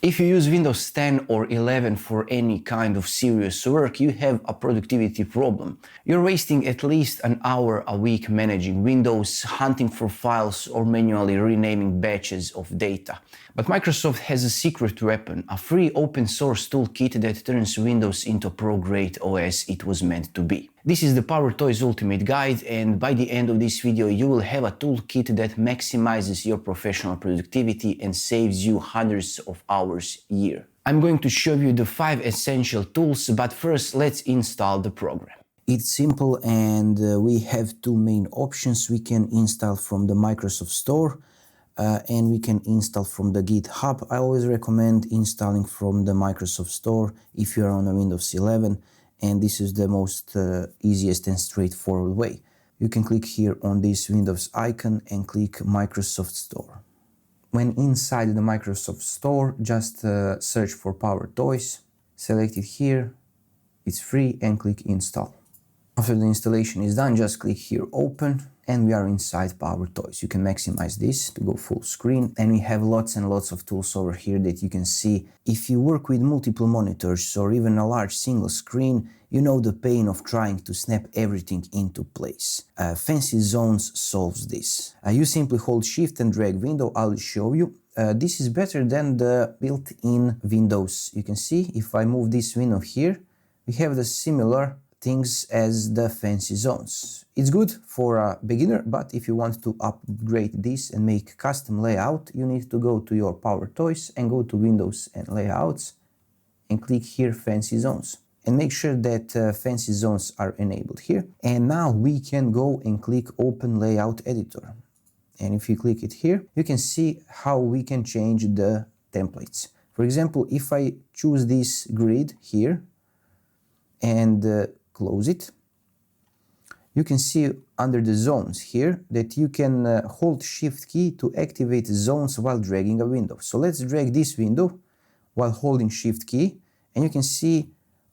If you use Windows 10 or 11 for any kind of serious work, you have a productivity problem. You're wasting at least an hour a week managing Windows, hunting for files, or manually renaming batches of data. But Microsoft has a secret weapon, a free open source toolkit that turns Windows into a pro-grade OS it was meant to be. This is the PowerToys Ultimate Guide, and by the end of this video you will have a toolkit that maximizes your professional productivity and saves you hundreds of hours a year. I'm going to show you the 5 essential tools, but first let's install the program. It's simple, and we have 2 main options. We can install from the Microsoft Store and we can install from the GitHub. I always recommend installing from the Microsoft Store if you're on a Windows 11, and this is the most easiest and straightforward way. You can click here on this Windows icon and click Microsoft Store. When inside the Microsoft Store, just search for PowerToys, select it here, it's free, and click Install. After the installation is done, just click here Open, and we are inside PowerToys. You can maximize this to go full screen, and we have lots and lots of tools over here that you can see. If you work with multiple monitors or even a large single screen, you know the pain of trying to snap everything into place. FancyZones solves this. You simply hold Shift and drag window. I'll show you. This is better than the built-in windows. You can see if I move this window here, we have the similar things as the FancyZones. It's good for a beginner, but if you want to upgrade this and make custom layout, you need to go to your PowerToys and go to Windows and Layouts and click here FancyZones. And make sure that FancyZones are enabled here. And now we can go and click Open Layout Editor. And if you click it here, you can see how we can change the templates. For example, if I choose this grid here and close it, you can see under the zones here that you can hold Shift key to activate zones while dragging a window. So let's drag this window while holding Shift key, and you can see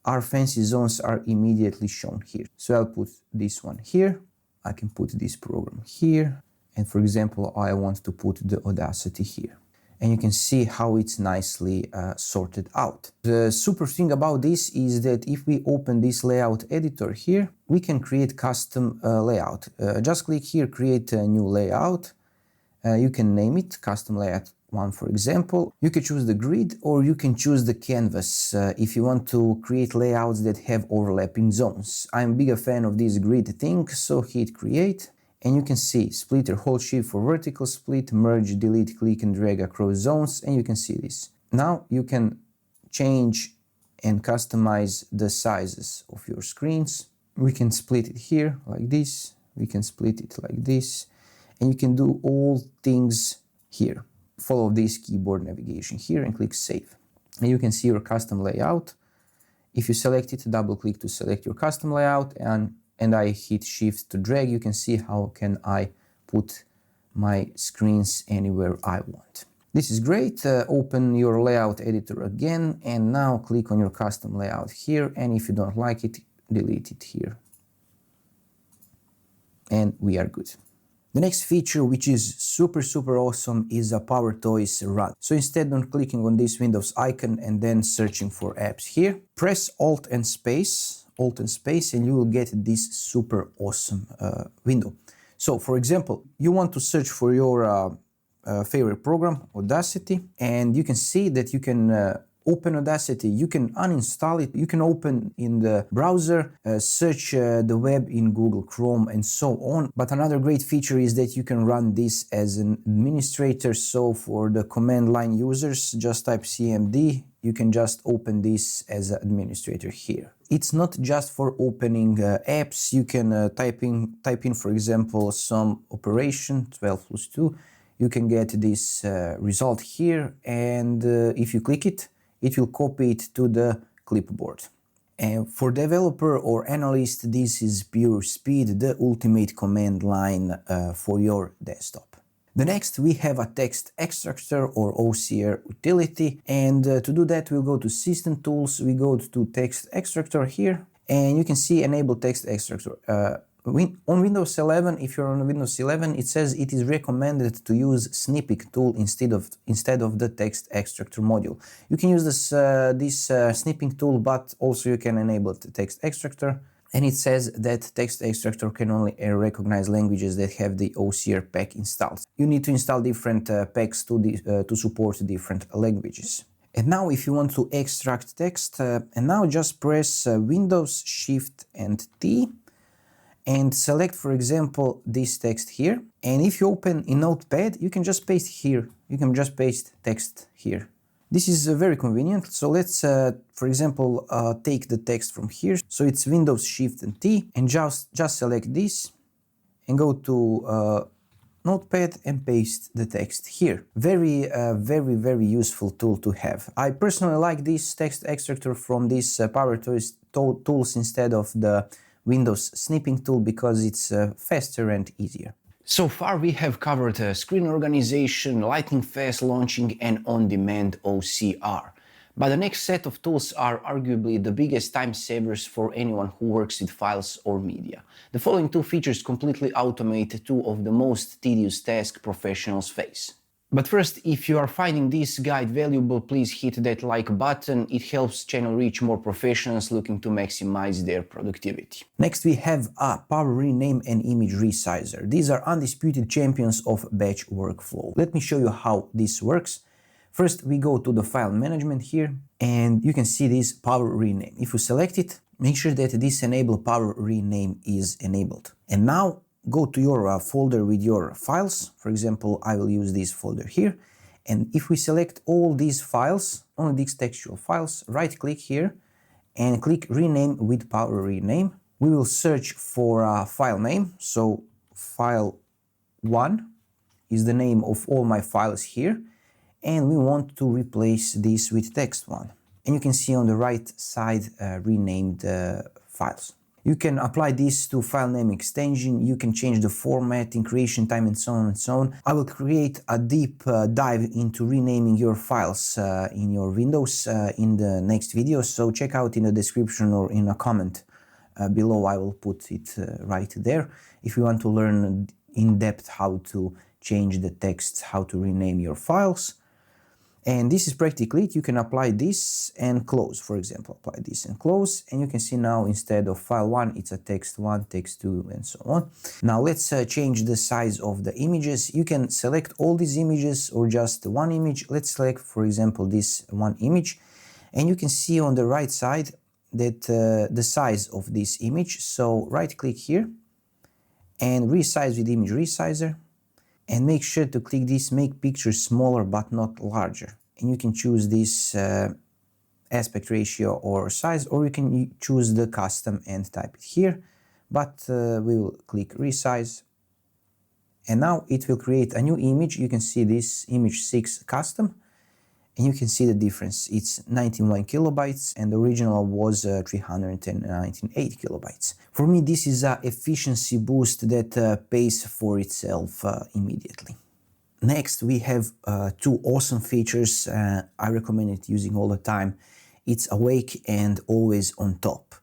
our FancyZones are immediately shown here. So I'll put this one here, I can put this program here, and for example I want to put the Audacity here. And you can see how it's nicely sorted out. The super thing about this is that if we open this layout editor here, we can create custom layout. Just click here, create a new layout. You can name it custom layout 1, for example. You can choose the grid, or you can choose the canvas if you want to create layouts that have overlapping zones. I'm a bigger fan of this grid thing, so hit create. And you can see splitter, hold Shift for vertical split, merge, delete, click and drag across zones, and you can see this. Now you can change and customize the sizes of your screens. We can split it here like this, we can split it like this, and you can do all things here. Follow this keyboard navigation here and click Save. And you can see your custom layout. If you select it, double click to select your custom layout, and I hit Shift to drag, you can see how can I put my screens anywhere I want. This is great. Open your layout editor again, and now click on your custom layout here, and if you don't like it, delete it here. And we are good. The next feature, which is super awesome, is a PowerToys Run. So instead of clicking on this Windows icon and then searching for apps here, press Alt and space, and you will get this super awesome window. So for example, you want to search for your favorite program, Audacity, and you can see that you can open Audacity, you can uninstall it, you can open in the browser, search the web in Google Chrome and so on. But another great feature is that you can run this as an administrator. So for the command line users, just type CMD, you can just open this as an administrator here. It's not just for opening apps. You can type in, for example, some operation, 12 plus 2. You can get this result here, and if you click it, it will copy it to the clipboard. And for developer or analyst, this is pure speed, the ultimate command line for your desktop. The next, we have a text extractor or OCR utility, and to do that we'll go to System Tools, we go to Text Extractor here, and you can see Enable Text Extractor. On Windows 11, if you're on Windows 11, it says it is recommended to use snipping tool instead of the text extractor module. You can use this snipping tool, but also you can enable the text extractor. And it says that text extractor can only recognize languages that have the OCR pack installed. You need to install different packs to support different languages. And now if you want to extract text, and now just press Windows, Shift and T and select, for example, this text here. And if you open in Notepad, you can just paste here. You can just paste text here. This is very convenient. So let's, for example, take the text from here. So it's Windows, Shift and T, and just select this and go to Notepad and paste the text here. Very useful tool to have. I personally like this text extractor from this PowerToys tools instead of the Windows snipping tool because it's faster and easier. So far we have covered screen organization, lightning fast launching and on-demand OCR. But the next set of tools are arguably the biggest time savers for anyone who works with files or media. The following two features completely automate two of the most tedious tasks professionals face. But first, if you are finding this guide valuable, please hit that like button. It helps channel reach more professionals looking to maximize their productivity. Next, we have a Power Rename and Image Resizer. These are undisputed champions of batch workflow. Let me show you how this works. First, we go to the file management here, and you can see this Power Rename. If you select it, make sure that this Enable Power Rename is enabled. And now, go to your folder with your files. For example, I will use this folder here. And if we select all these files, only these textual files, right click here and click Rename with Power Rename. We will search for a file name. So file 1 is the name of all my files here. And we want to replace this with text 1. And you can see on the right side renamed files. You can apply this to file name extension, you can change the formatting, creation time and so on and so on. I will create a deep dive into renaming your files in your Windows in the next video, so check out in the description or in a comment below. I will put it right there if you want to learn in depth how to change the text, how to rename your files. And this is practically it. You can apply this and close, for example, apply this and close. And you can see now instead of file 1, it's a text 1, text 2, and so on. Now let's change the size of the images. You can select all these images or just one image. Let's select, for example, this one image. And you can see on the right side that the size of this image. So right click here and resize with Image Resizer. And make sure to click this Make Picture Smaller but not larger. And you can choose this aspect ratio or size, or you can choose the custom and type it here. But we will click Resize. And now it will create a new image. You can see this image 6 custom. And you can see the difference. It's 91 kilobytes and the original was 398 kilobytes. For me, this is an efficiency boost that pays for itself immediately. Next, we have two awesome features. I recommend it using all the time. It's Awake and Always on Top.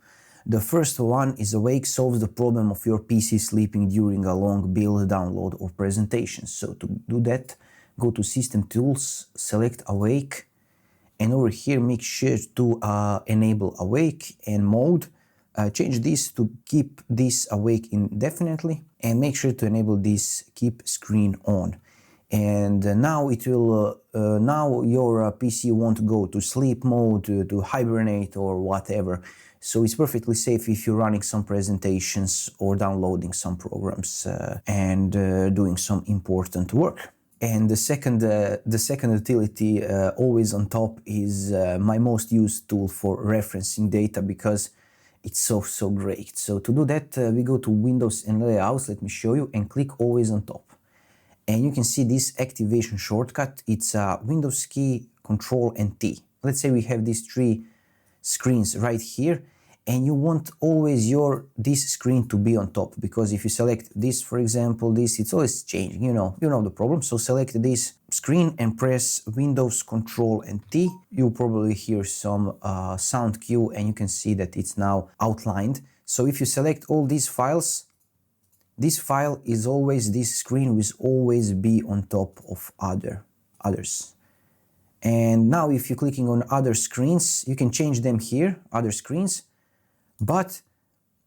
The first one is Awake solves the problem of your PC sleeping during a long build, download or presentation. So to do that, go to System Tools, select Awake, and over here make sure to enable Awake and mode. Change this to keep this awake indefinitely, and make sure to enable this keep screen on. And now it will, now your PC won't go to sleep mode, to hibernate or whatever. So it's perfectly safe if you're running some presentations or downloading some programs and doing some important work. And the second utility, Always on Top, is my most used tool for referencing data because it's so great. So to do that, we go to Windows and Layouts, let me show you, and click Always on Top. And you can see this activation shortcut. It's Windows key, Control and T. Let's say we have these three screens right here, and you want always this screen to be on top, because if you select this, for example, it's always changing, you know the problem. So select this screen and press Windows, Control and T. You'll probably hear some sound cue, and you can see that it's now outlined. So if you select all these files, this file is always, this screen will always be on top of others. And now if you're clicking on other screens, you can change them here, other screens, but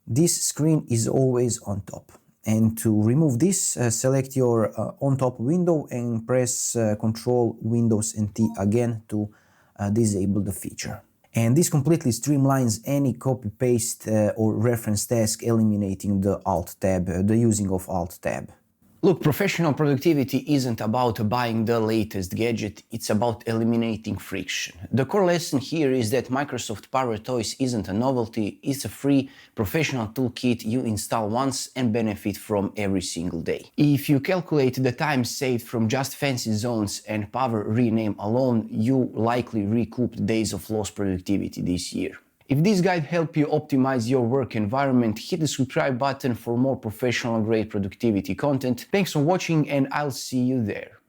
this screen is always on top. And to remove this, select your on top window and press Ctrl Windows and T again to disable the feature. And this completely streamlines any copy-paste or reference task, eliminating the Alt tab, the using of Alt tab. Look, professional productivity isn't about buying the latest gadget, it's about eliminating friction. The core lesson here is that Microsoft PowerToys isn't a novelty, it's a free professional toolkit you install once and benefit from every single day. If you calculate the time saved from just FancyZones and Power rename alone, you likely recouped days of lost productivity this year. If this guide helped you optimize your work environment, hit the subscribe button for more professional grade productivity content. Thanks for watching and I'll see you there.